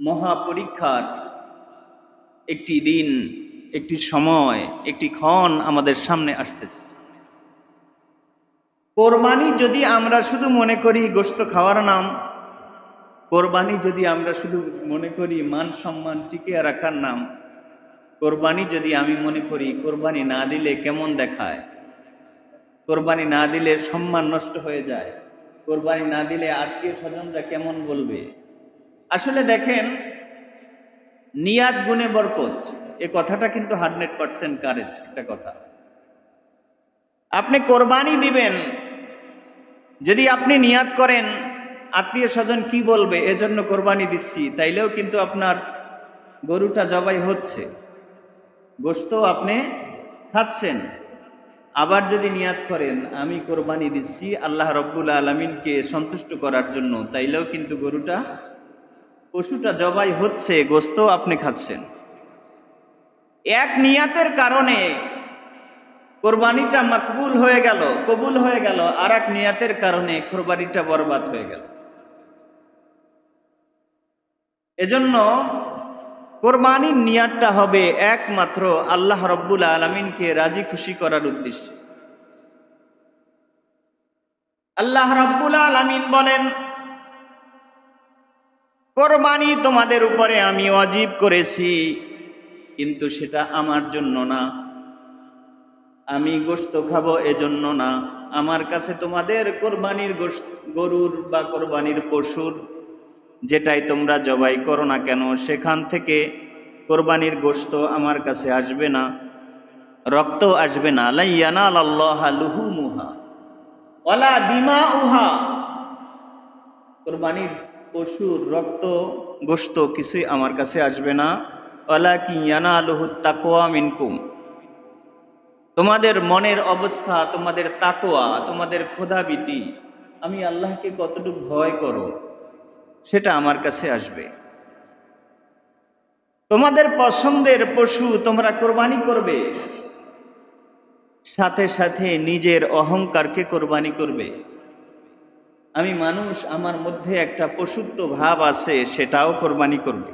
মহা পরীক্ষার একটি দিন, একটি সময়, একটি ক্ষণ আমাদের সামনে আসতেছে। কোরবানি যদি আমরা শুধু মনে করি গোশত খাওয়ার নাম, কোরবানি যদি আমরা শুধু মনে করি মান সম্মান টিকিয়ে রাখার নাম, কোরবানি যদি আমি মনে করি কোরবানি না দিলে কেমন দেখায়, কোরবানি না দিলে সম্মান নষ্ট হয়ে যায়, কোরবানি না দিলে আত্মীয় স্বজনরা কেমন বলবে। আসলে দেখেন, নিয়াত গুণে বরকত, এ কথাটা কিন্তু 100% কারেক্ট একটা কথা। আপনি কোরবানি দিবেন, যদি আপনি নিয়াত করেন আত্মীয় স্বজন কি বলবে এজন্য কোরবানি দিচ্ছি, তাইলেও কিন্তু আপনার গরুটা জবাই হচ্ছে, গোশত আপনি খাচ্ছেন। আবার যদি নিয়াত করেন আমি কোরবানি দিচ্ছি আল্লাহ রব্বুল আলামিনকে সন্তুষ্ট করার জন্য, তাইলেও কিন্তু পশুটা জবাই হচ্ছে, গোশত আপনি খাচ্ছেন। এক নিয়াতের কারণে কোরবানিটা মাকবুল হয়ে গেল, কবুল হয়ে গেল, আর এক নিয়াতের কারণে কোরবানিটা বরবাদ হয়ে গেল। এজন্য কোরবানির নিয়াতটা হবে একমাত্র আল্লাহ রব্বুল আলামিনকে রাজি খুশি করার উদ্দেশ্যে। আল্লাহ রব্বুল আলামিন বলেন, কোরবানি তোমাদের উপরে আমি ওয়াজিব করেছি, কিন্তু সেটা আমার জন্য না, আমি গোশত খাবো এজন্য না। আমার কাছে তোমাদের কোরবানির গরুর বা কোরবানির পশুর যেটাই তোমরা জবাই করো না কেন, সেখান থেকে কোরবানির গোশত আমার কাছে আসবে না, রক্ত আসবে না। লা ইয়ানালাল্লাহা লুহুমুহা ওয়ালা দিমাউহা, কোরবানির পশুর রক্ত গোশত কিছুই আমার কাছে আসবে না। ওয়ালাকিন ইয়ানালুহুত তাকওয়া মিনকুম, তোমাদের মনের অবস্থা, তোমাদের তাকওয়া, তোমাদের খোদাভীতি, আমি আল্লাহকে কতটুকু ভয় করো, সেটা আমার কাছে আসবে। তোমাদের পছন্দের পশু তোমরা কোরবানি করবে, সাথে সাথে নিজের অহংকারকে কোরবানি করবে। আমি মানুষ, আমার মধ্যে একটা পশুত্ব ভাব আছে, সেটাও কোরবানি করবে।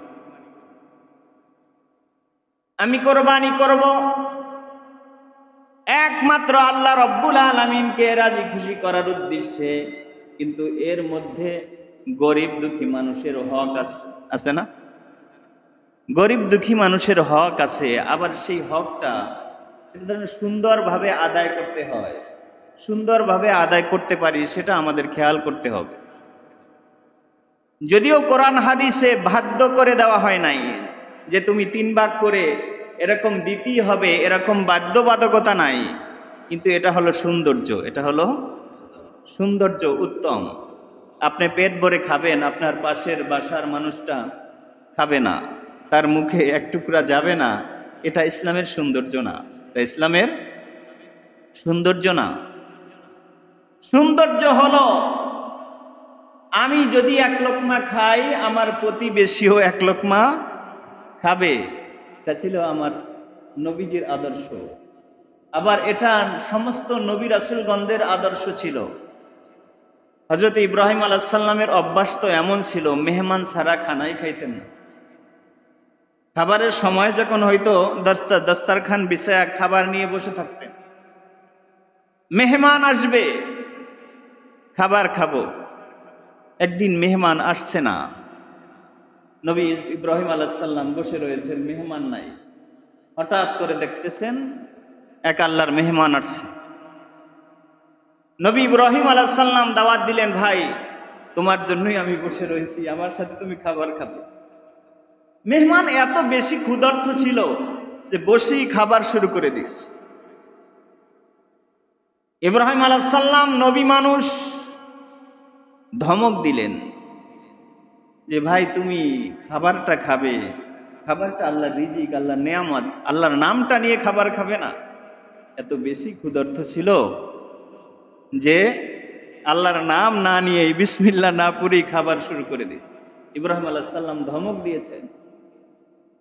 আমি কোরবানি করব একমাত্র আল্লাহ রব্বুল আলামিনকে রাজি খুশি করার উদ্দেশ্যে। কিন্তু এর মধ্যে গরিব দুঃখী মানুষের হক আছে না? গরিব দুঃখী মানুষের হক আছে, আবার সেই হকটা সুন্দরভাবে আদায় করতে হয়। সুন্দরভাবে আদায় করতে পারি সেটা আমাদের খেয়াল করতে হবে। যদিও কোরআন হাদিসে বাধ্য করে দেওয়া হয় নাই যে তুমি 3 ভাগ করে এরকম দিতেই হবে, এরকম বাধ্যবাধকতা নাই, কিন্তু এটা হলো সৌন্দর্য, এটা হলো সৌন্দর্য, উত্তম। আপনি পেট ভরে খাবেন, আপনার পাশের বাসার মানুষটা খাবে না, তার মুখে এক টুকরা যাবে না, এটা ইসলামের সৌন্দর্য না, এটা ইসলামের সৌন্দর্য না। সৌন্দর্য হলো আমি যদি 1 লোকমা খাই, আমার প্রতিবেশীও 1 লোকমা খাবে। এটা ছিল আমার নবীজির আদর্শ। আবার এটা সমস্ত নবী রাসূলগণদের আদর্শ ছিল। হযরত ইব্রাহিম আলাইহিস সালামের অভ্যাস তো এমন ছিল, মেহমান ছাড়া খানাই খাইতেন না। খাবারের সময় যখন হয়তো দস্তারখান বিছায়া খাবার নিয়ে বসে থাকতেন, মেহমান আসবে, খাবার খাবো। একদিন মেহমান আসছে না, নবী ইব্রাহিম আলাইহিস সালাম বসে রয়েছেন, মেহমান নাই। হঠাৎ করে দেখতেছেন এক আল্লাহর মেহমান আসছে। নবী ইব্রাহিম আলাইহিস সালাম দাওয়াত দিলেন, ভাই তোমার জন্যই আমি বসে রয়েছি, আমার সাথে তুমি খাবার খাবে। মেহমান এত বেশি ক্ষুধার্ত ছিল যে বসেই খাবার শুরু করে দিয়েছে। ইব্রাহিম আলাইহিস সালাম নবী মানুষ, ধমক দিলেন যে ভাই তুমি খাবারটা খাবে, খাবারটা আল্লাহর রিজিক, আল্লাহর নেয়ামত, আল্লাহর নামটা নিয়ে খাবার খাবে না। এত বেশি ক্ষুধার্ত ছিল যে আল্লাহর নাম না নিয়ে বিসমিল্লাহ না পড়েই খাবার শুরু করে দিয়েছে। ইব্রাহিম আলাইহিস সালাম ধমক দিয়েছেন।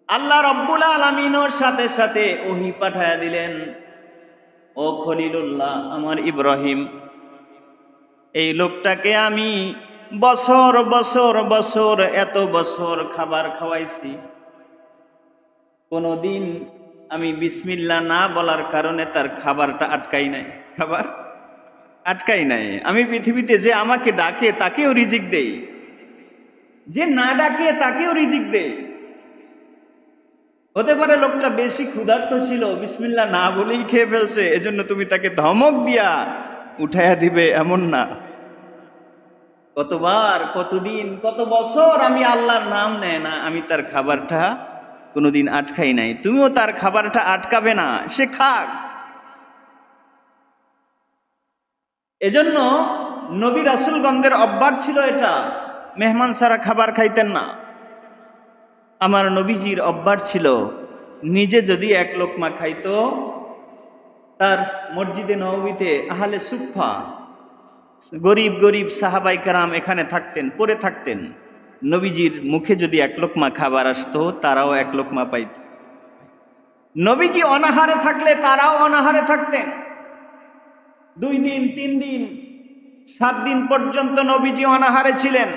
আল্লাহ রব্বুল আলামিনের সাথে সাথে ওহী পাঠায়া দিলেন, ও খলিলুল্লাহ, আমার ইব্রাহিম, এই লোকটাকে আমি বছর বছর বছর এত বছর খাবার খাওয়াইছি, কোনদিন আমি বিসমিল্লাহ না বলার কারণে তার খাবারটা আটকাই নাই, খাবার আটকাই নাই। আমি পৃথিবীতে যে আমাকে ডাকে তাকেও রিজিক দেই, যে না ডাকে তাকেও রিজিক দেই। হতে পারে লোকটা বেশি ক্ষুধার্ত ছিল, বিসমিল্লাহ না বলেই খেয়ে ফেলছে, এজন্য তুমি তাকে ধমক দিয়া উঠাইয়া দিবে, এমন না। কতবার, কতদিন, কত বছর আমি আল্লাহর নাম নেয় না, আমি তার খাবারটা কোনোদিন আটকাই নাই। তুমিও তার খাবারটা আটকাবে না, সে খাক। এজন্য নবী রাসূলগণদের অভ্যাস ছিল এটা, মেহমান ছাড়া খাবার খাইতেন না। আমার নবীজির অভ্যাস ছিল, নিজে যদি এক লোকমা খাইতো, তার মসজিদে নববীতে আহলে সুফফা গরিব গরিব সাহাবাই কেরাম এখানে থাকতেন, পড়ে থাকতেন। নবীজির মুখে যদি এক লোকমা খাবার আসতো, তারাও এক লোকমা পাইত। নবীজি অনাহারে থাকলে তারাও অনাহারে থাকতেন। 2 দিন 3 দিন 7 দিন পর্যন্ত নবীজি অনাহারে ছিলেন।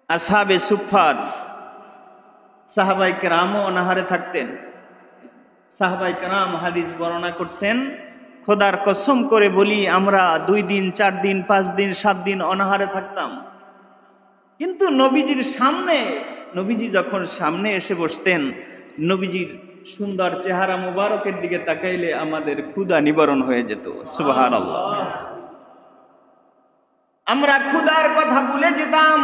আসহাবে সুফফার সাহাবাই কেরামও অনাহারে থাকতেন। সাহাবাই কেরাম হাদিস বর্ণনা করছেন, খোদার কসম করে বলি, আমরা 2 দিন 4 দিন 5 দিন 7 দিন অনাহারে থাকতাম। কিন্তু নবীজির সামনে, নবীজি যখন সামনে এসে বসতেন, নবীজির সুন্দর চেহারা মুবারকের দিকে তাকাইলে আমাদের ক্ষুধা নিবারণ হয়ে যেত। সুবহানাল্লাহ। আমরা ক্ষুধার কথা ভুলে যেতাম,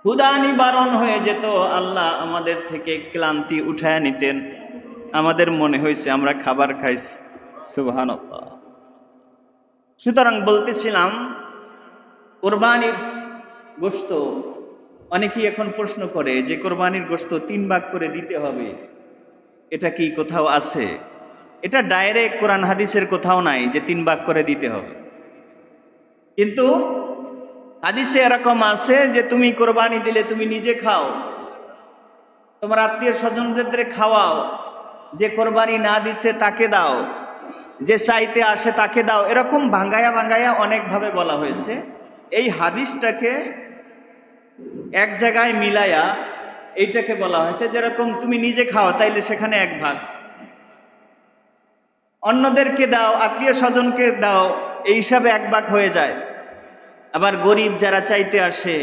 ক্ষুধা নিবারণ হয়ে যেত। আল্লাহ আমাদের থেকে ক্লান্তি উঠায় নিতেন, আমাদের মনে হয়েছে আমরা খাবার খাইছি। সুবহানাল্লাহ। সুতরাং বলতেছিলাম, কোরবানির গোশত, অনেকেই এখন প্রশ্ন করে যে কোরবানির গোশত 3 ভাগ করে দিতে হবে, এটা কি কোথাও আছে? এটা ডাইরেক্ট কোরআন হাদিসের কোথাও নাই যে 3 ভাগ করে দিতে হবে। কিন্তু হাদিসে এরকম আছে যে তুমি কোরবানি দিলে তুমি নিজে খাও, তোমার আত্মীয় স্বজনদের খাওয়াও, যে কোরবানি না দিছে তাকে দাও, যে চাইতে আসে তাকে দাও। এরকম ভাঙ্গায়া ভাঙ্গায়া অনেকভাবে বলা হয়েছে। এই হাদিসটাকে এক জায়গায় মিলায়া এইটাকে বলা হয়েছে, যেরকম তুমি নিজে খাও তাইলে সেখানে 1 ভাগ, অন্যদেরকে দাও, আত্মীয় স্বজনকে দাও, এই হিসাবে 1 ভাগ হয়ে যায়। আবার গরিব যারা চাইতে আসে,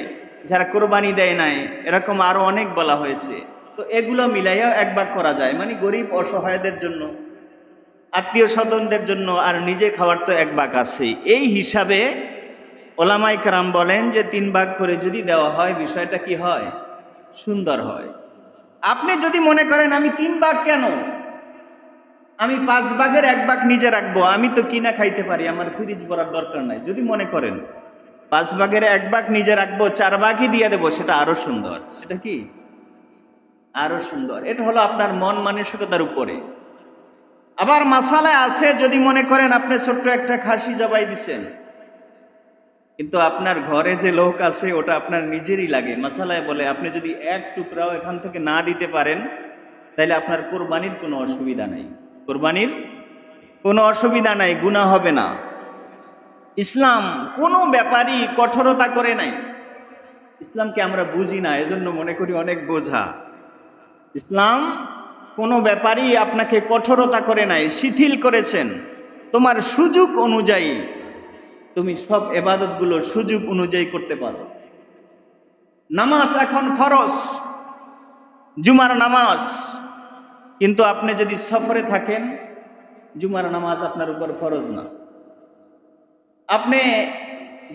যারা কোরবানি দেয় নাই, এরকম আরো অনেক বলা হয়েছে। তো এগুলো মিলাইয়া 1 ভাগ করা যায়, মানে গরিব অসহায়দের জন্য, আত্মীয় স্বজনদের জন্য, আর নিজে খাওয়ার তো 1 ভাগ আছে। এই হিসাবে ওলামায়ে কেরাম বলেন যে 3 ভাগ করে যদি দেওয়া হয়, বিষয়টা কি হয়? সুন্দর হয়। আপনি যদি মনে করেন আমি 3 ভাগ কেন, আমি 5 ভাগের 1 ভাগ নিজে রাখবো, আমি তো কিনা খাইতে পারি, আমার ফ্রিজ ভরার দরকার নাই, যদি মনে করেন 5 ভাগের 1 ভাগ নিজে রাখবো, 4 ভাগই দিয়ে দেবো, সেটা আরো সুন্দর। সেটা কি? আরো সুন্দর। এটা হলো আপনার মন মানসিকতার উপরে। আবার মাসালায় আছে, যদি মনে করেন আপনি ছোট্ট একটা খাসি জবাই দিচ্ছেন, কিন্তু আপনার ঘরে যে লোক আছে ওটা আপনার নিজেরই লাগে, মাসালায় বলে আপনি যদি 1 টুকরাও এখান থেকে না দিতে পারেন, তাহলে আপনার কোরবানির কোনো অসুবিধা নাই, কোরবানির কোনো অসুবিধা নাই, গুনাহ হবে না। ইসলাম কোনো ব্যাপারই কঠোরতা করে নাই। ইসলামকে আমরা বুঝি না, এজন্য মনে করি অনেক বোঝা। ইসলাম কোনো ব্যাপারই আপনাকে কঠোরতা করে নাই, শিথিল করেছেন। তোমার সুযোগ অনুযায়ী তুমি সব ইবাদতগুলো সুযোগ অনুযায়ী করতে পারো। নামাজ এখন ফরজ, জুমার নামাজ, কিন্তু আপনি যদি সফরে থাকেন, জুমার নামাজ আপনার উপর ফরজ না। আপনি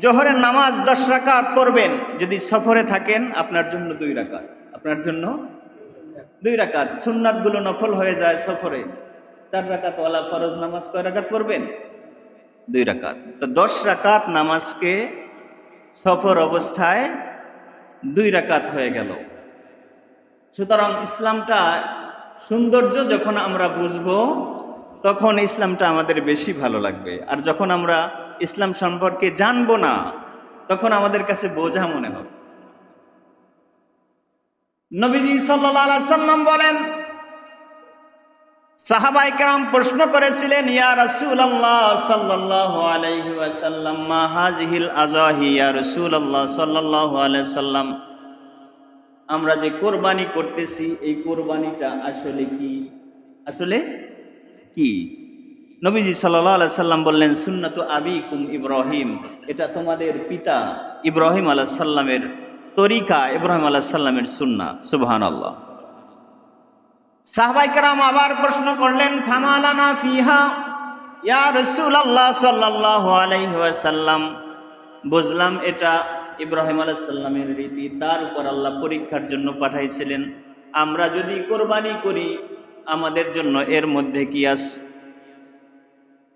জোহরের নামাজ 10 রাকাত পড়বেন, যদি সফরে থাকেন আপনার জন্য 2 রাকাত, আপনার জন্য 2 রাকাত। সুন্নাতগুলো নফল হয়ে যায় সফরে। 4 রাকাত ওয়ালা ফরজ নামাজ কয় রাকাত পড়বেন? 2 রাকাত। তো 10 রাকাত নামাজকে সফর অবস্থায় 2 রাকাত হয়ে গেল। সুতরাং ইসলামটা সৌন্দর্য যখন আমরা বুঝবো, তখন ইসলামটা আমাদের বেশি ভালো লাগবে। আর যখন আমরা ইসলাম সম্পর্কে জানবো না, তখন আমাদের কাছে বোঝা মনে হবে। নবীজি সাল্লাল্লাহু আলাইহি সাল্লাম বলেন, সাহাবায়ে কেরাম প্রশ্ন করেছিলেন, ইয়া রাসূলুল্লাহ সাল্লাল্লাহু আলাইহি ওয়াসাল্লাম, মা হাযিহিল আযাহি ইয়া রাসূলুল্লাহ সাল্লাল্লাহু আলাইহি সাল্লাম, আমরা যে কোরবানি করতেছি এই কোরবানিটা আসলে কি? আসলে কি? নবীজি সাল্লাল্লাহু আলাইহি সাল্লাম বললেন, সুন্নাতু আবিকুম ইব্রাহিম, এটা তোমাদের পিতা ইব্রাহিম আলাইহিস সালামের তরিকা, ইব্রাহিম আলাইহিস সালামের সুন্নাহ। সুবহানাল্লাহ। সাহাবায়ে কেরাম আবার প্রশ্ন করলেন, ফামালানা ফিহা ইয়া রাসূলুল্লাহ সাল্লাল্লাহু আলাইহি ওয়াসাল্লাম, বুঝলাম এটা ইব্রাহিম আলাইহিস সালামের রীতি, তার উপর আল্লাহ পরীক্ষার জন্য পাঠাইছিলেন। আমরা যদি কোরবানি করি আমাদের জন্য এর মধ্যে কি আছে?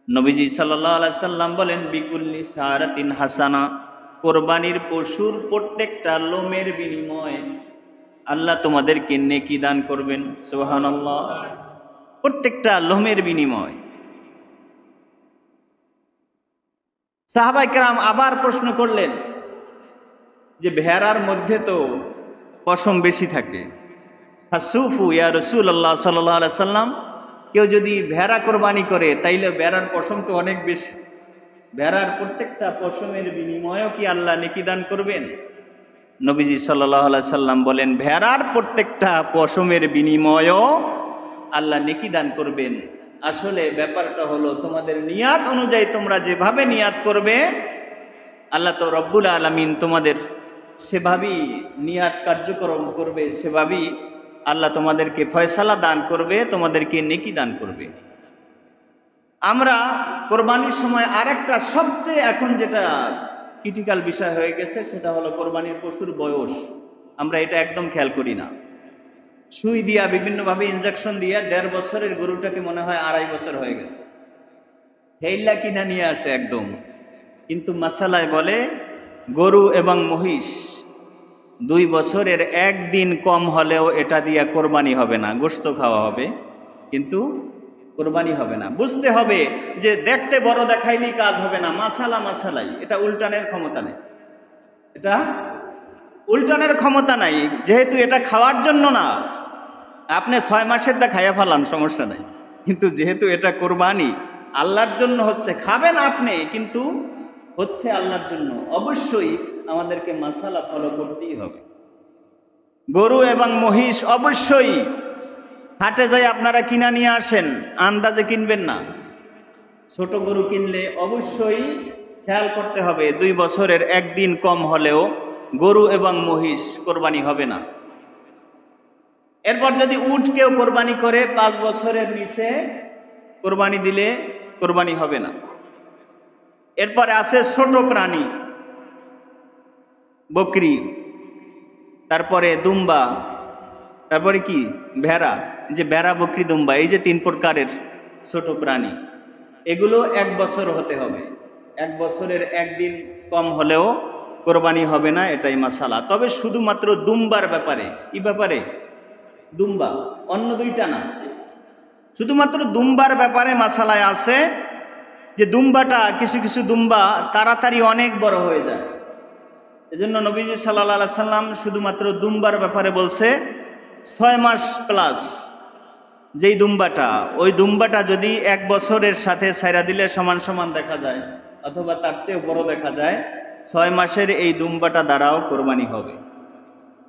নবীজি সাল্লাল্লাহু আলাইহি সাল্লাম বলেন, বিকুল্লি শারাতিন হাসানা, কোরবানির পশুর প্রত্যেকটা লোমের বিনিময়ে আল্লাহ তোমাদেরকে নেকি দান করবেন। সুবহানাল্লাহ। প্রত্যেকটা লোমের বিনিময়। সাহাবায়ে কেরাম আবার প্রশ্ন করলেন যে ভেড়ার মধ্যে তো পশম বেশি থাকে, ফাসুফু ইয়া রাসূলুল্লাহ সাল্লাল্লাহু আলাইহি সাল্লাম, কেউ যদি ভেড়া কোরবানি করে তাইলে ভেড়ার পশম তো অনেক বেশি, ভেড়ার প্রত্যেকটা পশমের বিনিময়েও কি আল্লাহ নেকি দান করবেন? নবীজি সাল্লাল্লাহু আলাইহি সাল্লাম বলেন, ভেড়ার প্রত্যেকটা পশমের বিনিময়েও আল্লাহ নেকি দান করবেন। আসলে ব্যাপারটা হলো তোমাদের নিয়াত অনুযায়ী তোমরা যেভাবে নিয়াত করবে আল্লাহ তো রব্বুল আলামিন তোমাদের সেভাবেই নিয়াত কার্যক্রম করবে, সেভাবেই আল্লাহ তোমাদেরকে ফয়সালা দান করবে, তোমাদেরকে নেকি দান করবে। আমরা কোরবানির সময় আরেকটা সবচেয়ে এখন যেটা ক্রিটিক্যাল বিষয় হয়ে গেছে সেটা হলো কোরবানির পশুর বয়স। আমরা এটা একদম খেয়াল করি না। সুই দিয়া বিভিন্নভাবে ইনজেকশন দিয়ে 1.5 বছরের গরুটাকে মনে হয় 2.5 বছর হয়ে গেছে, হেইল্লা কিনা নিয়ে আসে একদম। কিন্তু মাসালায় বলে গরু এবং মহিষ 2 বছরের 1 দিন কম হলেও এটা দিয়া কোরবানি হবে না, গোশত খাওয়া হবে কিন্তু কোরবানি হবে না। বুঝতে হবে যে দেখতে বড় দেখাইলেই কাজ হবে না, মাসালাই এটা উল্টানের ক্ষমতা নেই, এটা উল্টানের ক্ষমতা নাই। যেহেতু এটা খাওয়ার জন্য না, আপনি 6 মাসেরটা খাইয়া ফেলান, সমস্যা নাই, কিন্তু যেহেতু এটা কোরবানি আল্লাহর জন্য হচ্ছে, খাবেন আপনি কিন্তু হচ্ছে আল্লাহর জন্য, অবশ্যই আমাদেরকে মাসালা ফলো করতেই হবে। গরু এবং মহিষ অবশ্যই হাটে যাই আপনারা কিনা নিয়ে আসেন, আন্দাজে কিনবেন না। ছোট গরু কিনলে অবশ্যই খেয়াল করতে হবে 2 বছরের 1 দিন কম হলেও গরু এবং মহিষ কোরবানি হবে না। এরপর যদি উট কেউ কোরবানি করে 5 বছরের নিচে কোরবানি দিলে কোরবানি হবে না। এরপরে আছে ছোট প্রাণী, বকরি, তারপরে দুম্বা, তারপরে কি ভেড়া, যে ভেড়া বকরি দুম্বা, এই যে 3 প্রকারের ছোট প্রাণী, এগুলো 1 বছর হতে হবে। 1 বছরের 1 দিন কম হলেও কোরবানি হবে না, এটাই মাসালা। তবে শুধুমাত্র দুম্বার ব্যাপারে, কি ব্যাপারে? দুম্বা, অন্য 2টা না, শুধুমাত্র দুম্বার ব্যাপারে মাসালায় আছে যে দুম্বাটা, কিছু কিছু দুম্বা তাড়াতাড়ি অনেক বড় হয়ে যায়। এজন্য নবীজি সাল্লাল্লাহু আলাইহি সাল্লাম শুধুমাত্র দুম্বার ব্যাপারে বলছে 6 মাস প্লাস যেই দুম্বাটা, ওই দুম্বাটা যদি 1 বছরের সাথে ছাইরা দিলে সমান সমান দেখা যায় অথবা তার চেয়ে বড় দেখা যায়, 6 মাসের এই দুম্বাটা দ্বারাও কোরবানি হবে।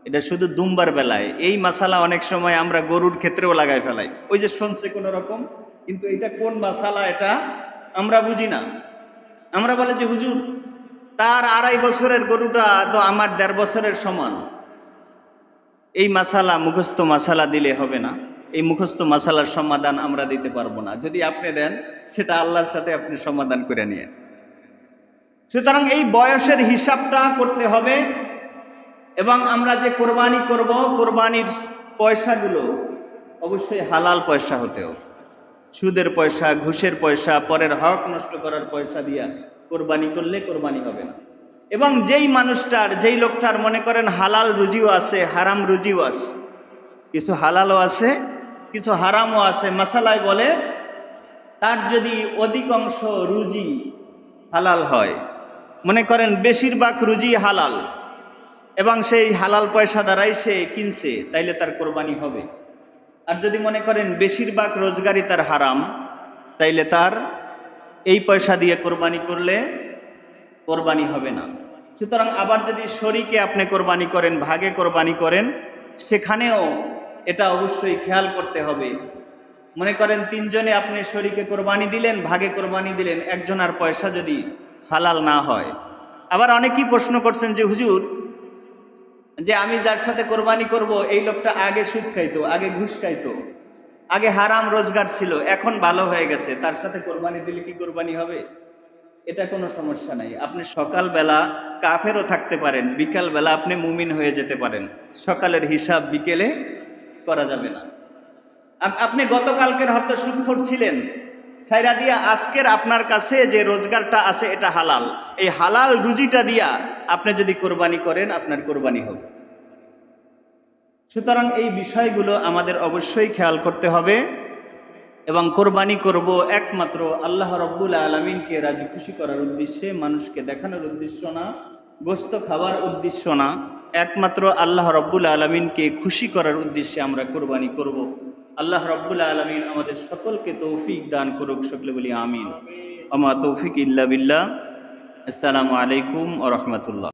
এটা শুধু দুম্বার বেলায়। এই মাসালা অনেক সময় আমরা গরুর ক্ষেত্রেও লাগাই ফেলাই, ওই যে শুনছে কোন রকম, কিন্তু এটা কোন মাসালা এটা আমরা বুঝি না। আমরা বলে যে হুজুর তার 2.5 বছরের গরুটা তো আমার 1.5 বছরের সমান। এই মাসালা মুখস্থ মাসালা দিলে হবে না, এই মুখস্থ মাসালার সমাধান আমরা দিতে পারবো না। যদি আপনি দেন সেটা আল্লাহর সাথে আপনি সমাধান করে নিয়ে। সুতরাং এই বয়সের হিসাবটা করতে হবে, এবং আমরা যে কোরবানি করব কোরবানির পয়সাগুলো অবশ্যই হালাল পয়সা হতে হবে। সুদের পয়সা, ঘুষের পয়সা, পরের হক নষ্ট করার পয়সা দিয়া কোরবানি করলে কোরবানি হবে না। এবং যেই মানুষটার, যেই লোকটার মনে করেন হালাল রুজিও আছে হারাম রুজিও আছে, কিছু হালালও আছে কিছু হারামও আছে, মাসালায় বলে তার যদি অধিকাংশ রুজি হালাল হয়, মনে করেন বেশিরভাগ রুজি হালাল, এবং সেই হালাল পয়সা দ্বারাই সে কিনছে, তাইলে তার কোরবানি হবে। আর যদি মনে করেন বেশিরভাগ রোজগারই তার হারাম, তাইলে তার এই পয়সা দিয়ে কোরবানি করলে কোরবানি হবে না। সুতরাং আবার যদি শরীকে আপনি কোরবানি করেন, ভাগে কোরবানি করেন, সেখানেও এটা অবশ্যই খেয়াল করতে হবে। মনে করেন তিনজনে আপনি শরীকে কোরবানি দিলেন, ভাগে কোরবানি দিলেন, একজনের পয়সা যদি হালাল না হয়। আবার অনেকেই প্রশ্ন করছেন যে হুজুর, যে আমি যার সাথে কোরবানি করব এই লোকটা আগে সুদ খাইতো, আগে ঘুষ খাইতো, আগে হারাম রোজগার ছিল, এখন ভালো হয়ে গেছে, তার সাথে কোরবানি দিলে কি কোরবানি হবে? এটা কোনো সমস্যা নাই। আপনি সকালবেলা কাফেরও থাকতে পারেন, বিকালবেলা আপনি মুমিন হয়ে যেতে পারেন। সকালের হিসাব বিকেলে করা যাবে না। আপনি গতকালকের হয়তো সুদখোর ছিলেন, ছাইরা দিয়া আজকের আপনার কাছে যে রোজগারটা আছে এটা হালাল, এই হালাল রুজিটা দিয়া আপনি যদি কোরবানি করেন আপনার কোরবানি হবে। সুতরাং এই বিষয়গুলো আমাদের অবশ্যই খেয়াল করতে হবে এবং কোরবানি করব একমাত্র আল্লাহ রব্বুল আলামিনকে রাজি খুশি করার উদ্দেশ্যে, মানুষকে দেখানোর উদ্দেশ্য না, গোশত খাওয়ার উদ্দেশ্য না, একমাত্র আল্লাহ রব্বুল আলামিনকে খুশি করার উদ্দেশ্যে আমরা কোরবানি করব। আল্লাহ রব্বুল আলামিন আমাদের সকলকে তৌফিক দান করুক, সকলে বলি আমিন। আমা তৌফিক ইল্লা বিল্লাহ। আসসালামু আলাইকুম ওয়া রাহমাতুল্লাহ।